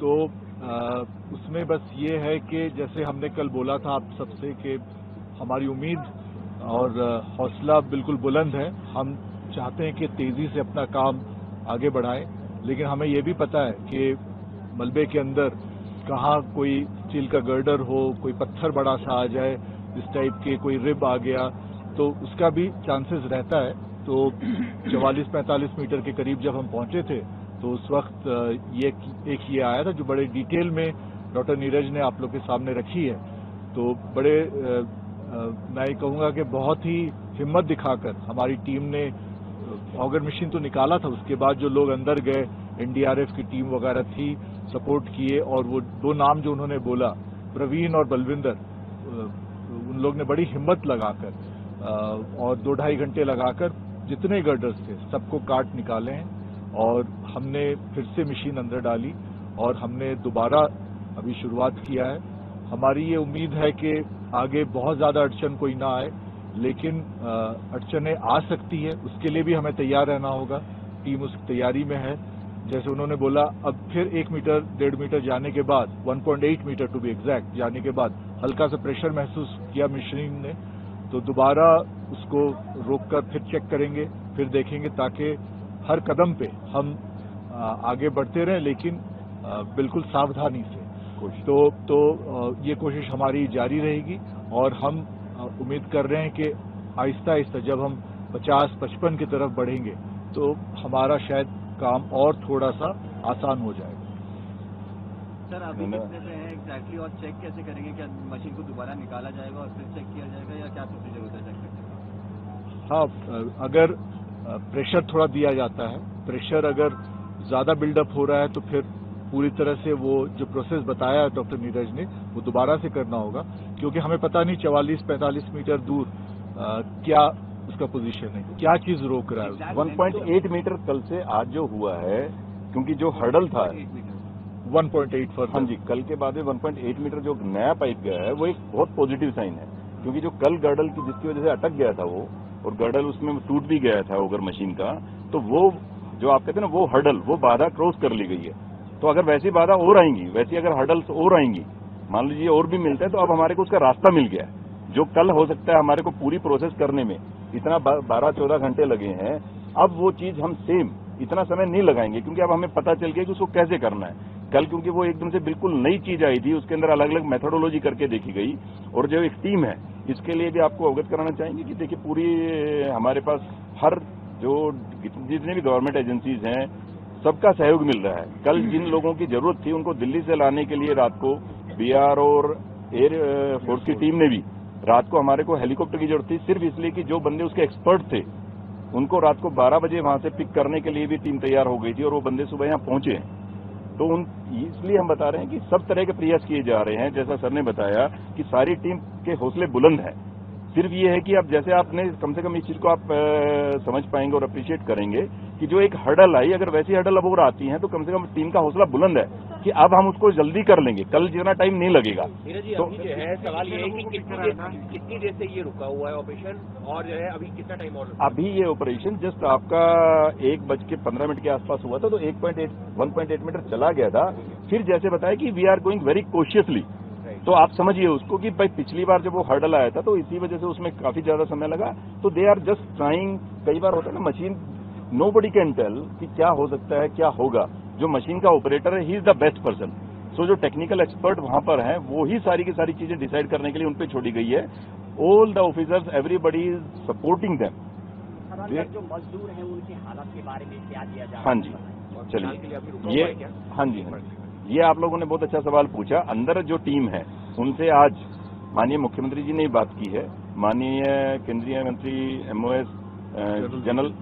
तो उसमें बस ये है कि जैसे हमने कल बोला था आप सबसे कि हमारी उम्मीद और हौसला बिल्कुल बुलंद है। हम चाहते हैं कि तेजी से अपना काम आगे बढ़ाएं, लेकिन हमें ये भी पता है कि मलबे के अंदर कहाँ कोई स्टील का गर्डर हो, कोई पत्थर बड़ा सा आ जाए, इस टाइप के कोई रिब आ गया, तो उसका भी चांसेस रहता है। तो 44-45 मीटर के करीब जब हम पहुंचे थे तो उस वक्त ये आया था जो बड़े डिटेल में डॉक्टर नीरज ने आप लोग के सामने रखी है। तो बड़े मैं कहूँगा कि बहुत ही हिम्मत दिखाकर हमारी टीम ने ऑगर मशीन तो निकाला था, उसके बाद जो लोग अंदर गए, एनडीआरएफ की टीम वगैरह थी, सपोर्ट किए, और वो दो नाम जो उन्होंने बोला, प्रवीण और बलविंदर, उन लोग ने बड़ी हिम्मत लगाकर और 2-2.5 घंटे लगाकर जितने गर्डर्स थे सबको काट निकाले हैं। और हमने फिर से मशीन अंदर डाली और हमने दोबारा अभी शुरुआत किया है। हमारी ये उम्मीद है कि आगे बहुत ज्यादा अड़चन कोई ना आए, लेकिन अड़चनें आ सकती है, उसके लिए भी हमें तैयार रहना होगा। टीम उस तैयारी में है। जैसे उन्होंने बोला, अब फिर 1 मीटर 1.5 मीटर जाने के बाद, 1.8 मीटर टू बी एग्जैक्ट जाने के बाद हल्का सा प्रेशर महसूस किया मशीन ने, तो दोबारा उसको रोककर फिर चेक करेंगे, फिर देखेंगे, ताकि हर कदम पे हम आगे बढ़ते रहें, लेकिन बिल्कुल सावधानी से। तो ये कोशिश हमारी जारी रहेगी और हम उम्मीद कर रहे हैं कि आहिस्ता आहिस्ता जब हम 50-55 की तरफ बढ़ेंगे तो हमारा शायद काम और थोड़ा सा आसान हो जाएगा। सर, अभी कितने पे हैं एग्जैक्टली, और चेक कैसे करेंगे? क्या मशीन को दोबारा निकाला जाएगा और फिर चेक किया जाएगा, या क्या प्रोसीजर होता है चेक करने का? हाँ, अगर प्रेशर थोड़ा दिया जाता है, प्रेशर अगर ज्यादा बिल्डअप हो रहा है तो फिर पूरी तरह से वो जो प्रोसेस बताया डॉक्टर नीरज ने वो दोबारा से करना होगा, क्योंकि हमें पता नहीं 44-45 मीटर दूर क्या उसका पोजीशन है, क्या चीज रोक रहा है। 1.8 मीटर कल से आज जो हुआ है, क्योंकि जो हर्डल था 1.8 फर्दर। हाँ जी, कल के बाद में 1.8 मीटर जो नया पाइप गया है वो एक बहुत पॉजिटिव साइन है, क्योंकि जो कल गर्डल की जिसकी वजह से अटक गया था वो, और गर्डल उसमें टूट भी गया था ओगर मशीन का, तो वो जो आप कहते हैं ना वो हर्डल, वो बाधा क्रॉस कर ली गई है। तो अगर वैसी बाधा और आएंगी, वैसी अगर हर्डल्स और आएंगी, मान लीजिए और भी मिलते हैं, तो अब हमारे को उसका रास्ता मिल गया है। जो कल हो सकता है हमारे को पूरी प्रोसेस करने में इतना 12-14 घंटे लगे हैं, अब वो चीज हम सेम इतना समय नहीं लगाएंगे, क्योंकि अब हमें पता चल गया कि उसको कैसे करना है। कल क्योंकि वो एकदम से बिल्कुल नई चीज आई थी, उसके अंदर अलग अलग मेथोडोलॉजी करके देखी गई, और जो एक टीम है इसके लिए भी आपको अवगत कराना चाहेंगे कि देखिए पूरी हमारे पास हर जो जितने भी गवर्नमेंट एजेंसीज हैं सबका सहयोग मिल रहा है। कल जिन लोगों की जरूरत थी उनको दिल्ली से लाने के लिए रात को बीआर और एयर फोर्स की टीम ने भी रात को हमारे को हेलीकॉप्टर की जरूरत थी, सिर्फ इसलिए कि जो बंदे उसके एक्सपर्ट थे उनको रात को 12 बजे वहां से पिक करने के लिए भी टीम तैयार हो गई थी, और वो बंदे सुबह यहाँ पहुंचे हैं। तो इसलिए हम बता रहे हैं कि सब तरह के प्रयास किए जा रहे हैं। जैसा सर ने बताया कि सारी टीम के हौसले बुलंद हैं। सिर्फ ये है कि अब जैसे आपने कम से कम इस चीज को आप समझ पाएंगे और अप्रिशिएट करेंगे कि जो एक हर्डल आई, अगर वैसी हर्डल अब और आती है तो कम से कम टीम का हौसला बुलंद है कि अब हम उसको जल्दी कर लेंगे, कल जितना टाइम नहीं लगेगा। तो अभी जो है सवाल ये है कि कितनी देर से ये रुका हुआ है ऑपरेशन, और जो है अभी कितना टाइम और? अभी ये ऑपरेशन जस्ट आपका 1:15 के आसपास हुआ था, तो 1.8 मीटर चला गया था। फिर जैसे बताया कि we are going very cautiously, तो आप समझिए उसको कि भाई पिछली बार जब वो हर्डल आया था तो इसी वजह से उसमें काफी ज्यादा समय लगा। तो दे आर जस्ट ट्राइंग। कई बार होता है ना, मशीन नोबडी कैन टेल कि क्या हो सकता है, क्या होगा। जो मशीन का ऑपरेटर है he is the best person. So जो टेक्निकल एक्सपर्ट वहां पर हैं वो ही सारी की सारी चीजें डिसाइड करने के लिए उन पे छोड़ी गई है। All the officers, everybody is supporting them. जो मजदूर हैं उनकी हालत के बारे में क्या दिया जा रहा है? हाँ जी, चलिए ये हाँ जी, ये आप लोगों ने बहुत अच्छा सवाल पूछा। अंदर जो टीम है उनसे आज माननीय मुख्यमंत्री जी ने बात की है, माननीय केंद्रीय मंत्री MOS general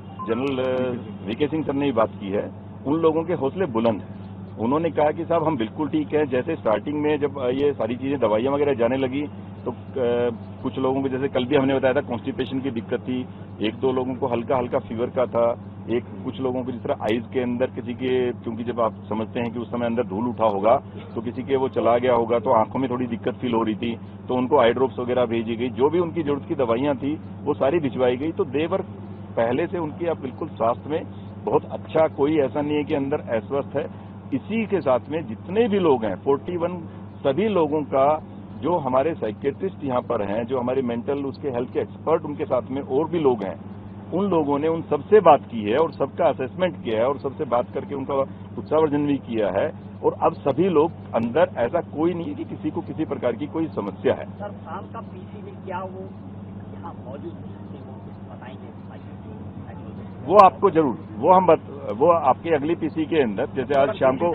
VK Singh sir ने भी बात की है। उन लोगों के हौसले बुलंद हैं। उन्होंने कहा कि साहब हम बिल्कुल ठीक है। जैसे स्टार्टिंग में जब ये सारी चीजें दवाइयां वगैरह जाने लगी तो कुछ लोगों को, जैसे कल भी हमने बताया था, कॉन्स्टिपेशन की दिक्कत थी, 1-2 लोगों को हल्का हल्का फीवर का था, कुछ लोगों को जिस तरह आईज के अंदर किसी के, क्योंकि जब आप समझते हैं कि उस समय अंदर धूल उठा होगा तो किसी के वो चला गया होगा, तो आंखों में थोड़ी दिक्कत फील हो रही थी, तो उनको आई ड्रॉप्स वगैरह भेजी गई। जो भी उनकी जरूरत की दवाइयां थी वो सारी भिजवाई गई। तो देवर पहले से उनकी अब बिल्कुल स्वास्थ्य में बहुत अच्छा, कोई ऐसा नहीं है कि अंदर अस्वस्थ है। इसी के साथ में जितने भी लोग हैं 41 सभी लोगों का, जो हमारे साइकेट्रिस्ट यहाँ पर हैं, जो हमारे मेंटल उसके हेल्थ के एक्सपर्ट, उनके साथ में और भी लोग हैं, उन लोगों ने उन सबसे बात की है और सबका असेसमेंट किया है और सबसे बात करके उनका उत्साहवर्धन भी किया है। और अब सभी लोग अंदर, ऐसा कोई नहीं है कि किसी को किसी प्रकार की कोई समस्या है। सर, आपका पीसी में क्या वो यहाँ मौजूद बताएंगे? वो आपको जरूर, वो आपके अगली पीसी के अंदर, जैसे आज शाम को